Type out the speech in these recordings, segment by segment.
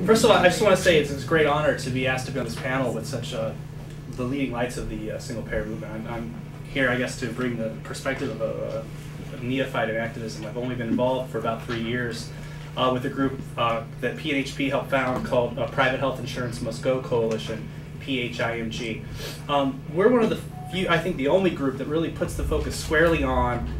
First of all, I just want to say it's a great honor to be asked to be on this panel with such the leading lights of the single-payer movement. I'm here, I guess, to bring the perspective of a neophyte in activism. I've only been involved for about 3 years with a group that PNHP helped found called Private Health Insurance Must Go Coalition, PHIMG. We're one of the few, I think the only group that really puts the focus squarely on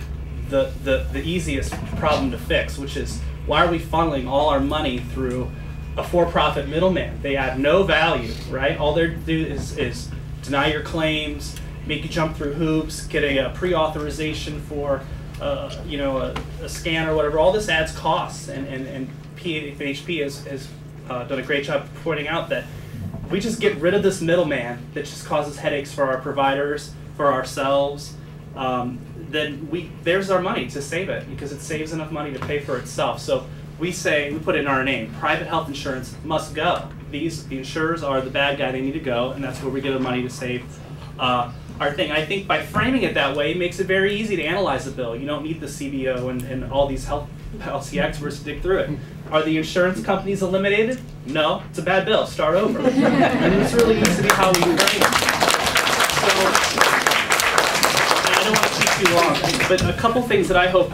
the easiest problem to fix, which is why are we funneling all our money through a for-profit middleman? They add no value, right? All they do is deny your claims, make you jump through hoops, get a pre-authorization for a scan or whatever. All this adds costs, and PNHP has done a great job pointing out that we just get rid of this middleman that just causes headaches for our providers, for ourselves. Then there's our money to save it, because it saves enough money to pay for itself. So we put it in our name, private health insurance must go. The insurers are the bad guy, they need to go, and that's where we get our money to save our thing. I think by framing it that way, it makes it very easy to analyze the bill. You don't need the CBO and all these health policy experts to dig through it. Are the insurance companies eliminated? No, it's a bad bill, start over. And it's really easy how we frame it. So, I don't want to keep too long, but a couple things that I hope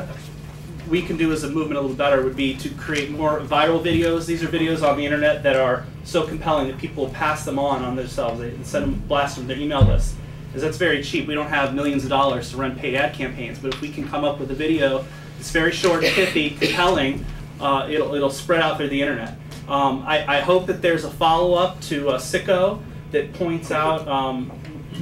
we can do as a movement a little better would be to create more viral videos. These are videos on the internet that are so compelling that people will pass them on themselves. They send them, blast them to their email list, because that's very cheap. We don't have millions of dollars to run paid ad campaigns, but if we can come up with a video that's very short and pithy, compelling, it'll spread out through the internet. I hope that there's a follow-up to Sicko that points out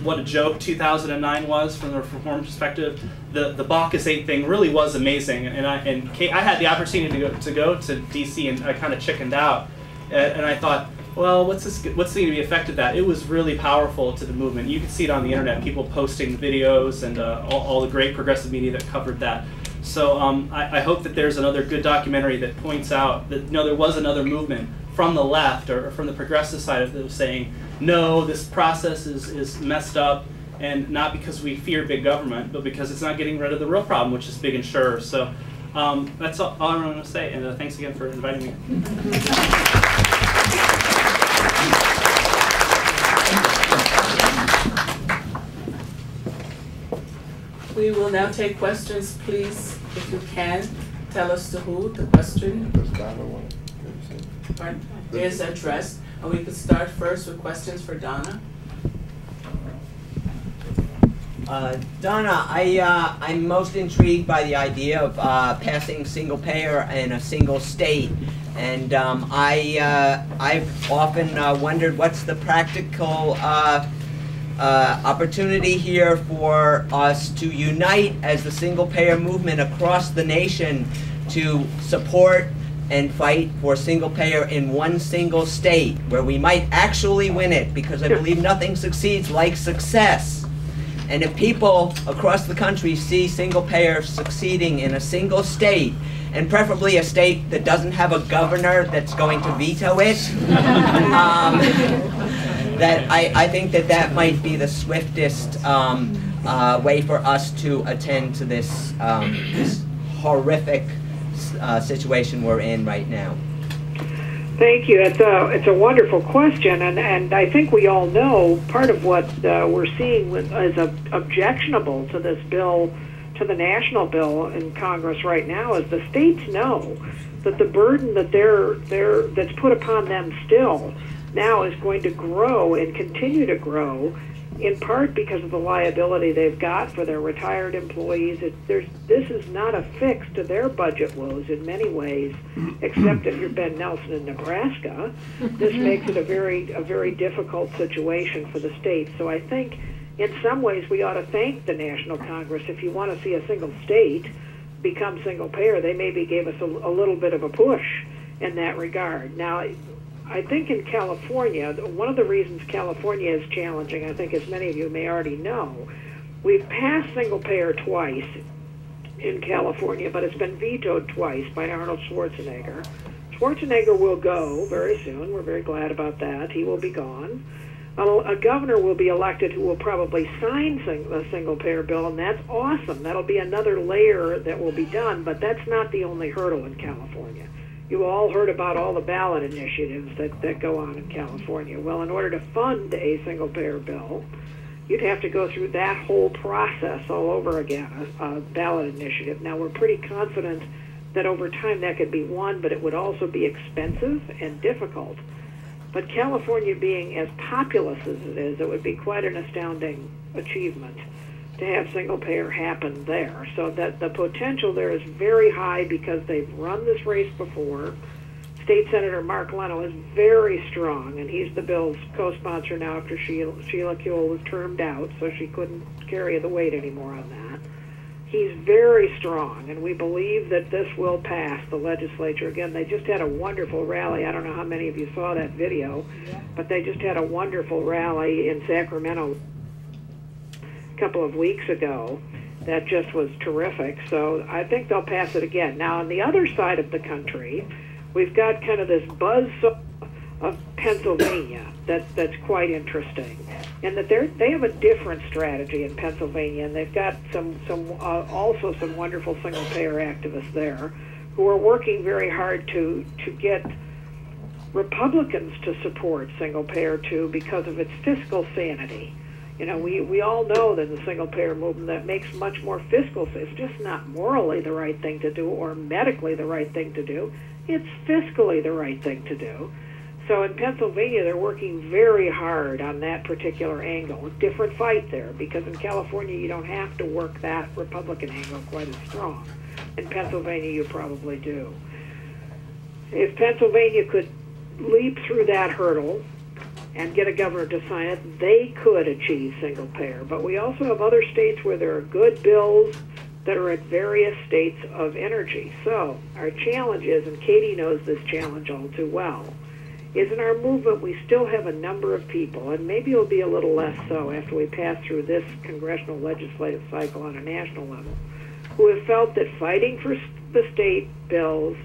what a joke 2009 was from the reform perspective. The Bacchus 8 thing really was amazing, and I had the opportunity to go to DC, and I kind of chickened out, and I thought, well, what's going to be effect of that? It was really powerful to the movement. You can see it on the internet, people posting videos and all the great progressive media that covered that. So I hope that there's another good documentary that points out that there was another movement from the left or from the progressive side of it saying, no, this process is messed up, and not because we fear big government, but because it's not getting rid of the real problem, which is big insurers. So that's all I want to say, and thanks again for inviting me. We will now take questions. Please, if you can, tell us to who the question is addressed. And we could start first with questions for Donna. Donna, I'm most intrigued by the idea of passing single payer in a single state. And I've often wondered what's the practical opportunity here for us to unite as the single payer movement across the nation to support and fight for single payer in one single state where we might actually win it, because I believe nothing succeeds like success. And if people across the country see single payer succeeding in a single state, and preferably a state that doesn't have a governor that's going to veto it, that I think that might be the swiftest way for us to attend to this, this horrific situation we're in right now. Thank you. It's a wonderful question, and I think we all know part of what we're seeing as objectionable to this bill, to the national bill in Congress right now, is the states know that the burden that that's put upon them still now is going to grow and continue to grow, in part because of the liability they've got for their retired employees. This is not a fix to their budget woes in many ways, except if you're Ben Nelson in Nebraska. This makes it a very difficult situation for the states. So I think in some ways we ought to thank the National Congress. If you want to see a single state become single payer, they maybe gave us a little bit of a push in that regard. Now, I think in California, one of the reasons California is challenging, I think as many of you may already know, we've passed single payer twice in California, but it's been vetoed twice by Arnold Schwarzenegger. Schwarzenegger will go very soon. We're very glad about that. He will be gone. A governor will be elected who will probably sign the single payer bill, and that's awesome. That'll be another layer that will be done, but that's not the only hurdle in California. You all heard about all the ballot initiatives that go on in California. Well, in order to fund a single-payer bill, you'd have to go through that whole process all over again, a ballot initiative. Now, we're pretty confident that over time that could be won, but it would also be expensive and difficult. But California being as populous as it is, it would be quite an astounding achievement to have single-payer happen there. So that the potential there is very high because they've run this race before. State Senator Mark Leno is very strong, and he's the bill's co-sponsor now after Sheila Kuehl was termed out, so she couldn't carry the weight anymore on that. He's very strong, and we believe that this will pass the legislature. Again, they just had a wonderful rally. I don't know how many of you saw that video, but they just had a wonderful rally in Sacramento a couple of weeks ago that just was terrific. So I think they'll pass it again. Now, on the other side of the country, we've got kind of this buzz of Pennsylvania that's quite interesting, and that they have a different strategy in Pennsylvania, and they've got also some wonderful single-payer activists there who are working very hard to get Republicans to support single-payer too because of its fiscal sanity. You know, we all know that the single-payer movement that makes much more fiscal sense. It's just not morally the right thing to do or medically the right thing to do. It's fiscally the right thing to do. So in Pennsylvania, they're working very hard on that particular angle. Different fight there, because in California, you don't have to work that Republican angle quite as strong. In Pennsylvania, you probably do. If Pennsylvania could leap through that hurdle and get a governor to sign it, they could achieve single payer. But we also have other states where there are good bills that are at various states of energy. So our challenge is, and Katie knows this challenge all too well, is in our movement we still have a number of people, and maybe it'll be a little less so after we pass through this congressional legislative cycle on a national level, who have felt that fighting for the state bills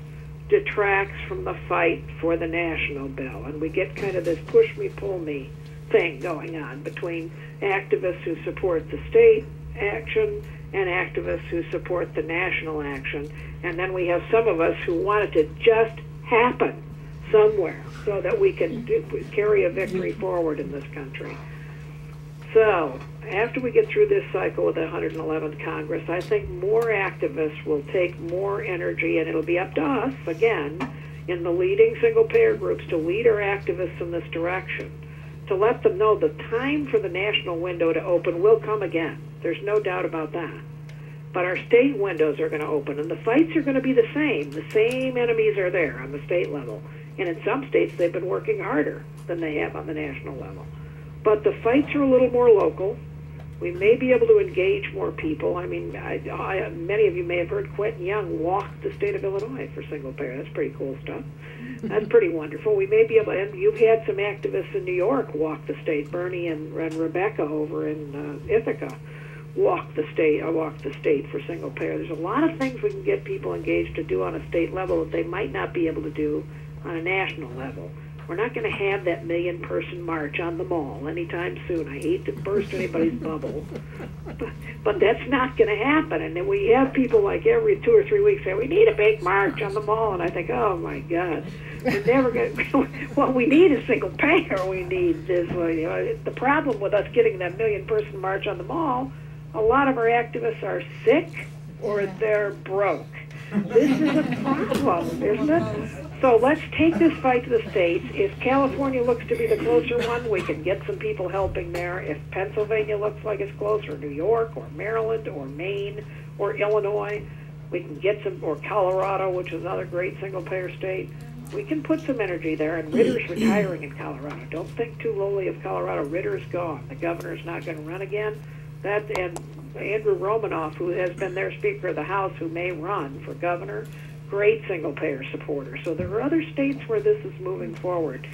detracts from the fight for the national bill. And we get kind of this push me, pull me thing going on between activists who support the state action and activists who support the national action. And then we have some of us who want it to just happen somewhere so that we can carry a victory forward in this country. So after we get through this cycle with the 111th Congress, I think more activists will take more energy, and it'll be up to us, again, in the leading single-payer groups to lead our activists in this direction, to let them know the time for the national window to open will come again. There's no doubt about that. But our state windows are going to open, and the fights are going to be the same. The same enemies are there on the state level. And in some states, they've been working harder than they have on the national level. But the fights are a little more local. We may be able to engage more people. I mean, many of you may have heard Quentin Young walk the state of Illinois for single payer. That's pretty cool stuff. That's pretty wonderful. We may be able to, and you've had some activists in New York walk the state. Bernie and Rebecca over in Ithaca walk the state for single payer. There's a lot of things we can get people engaged to do on a state level that they might not be able to do on a national level. We're not going to have that million-person march on the mall anytime soon. I hate to burst anybody's bubble, but that's not going to happen. And then we have people like every 2 or 3 weeks say, we need a big march on the mall. And I think, oh, my God, we're never going to, what we need is single payer. We need this. You know, the problem with us getting that million-person march on the mall, a lot of our activists are sick or they're broke. This is a problem, isn't it? So let's take this fight to the states. If California looks to be the closer one, we can get some people helping there. If Pennsylvania looks like it's closer, New York or Maryland or Maine or Illinois, we can get some, or Colorado, which is another great single-payer state. We can put some energy there, and Ritter's retiring in Colorado. Don't think too lowly of Colorado. Ritter's gone. The governor's not going to run again. That, and Andrew Romanoff, who has been their Speaker of the House, who may run for governor, great single-payer supporter. So there are other states where this is moving forward.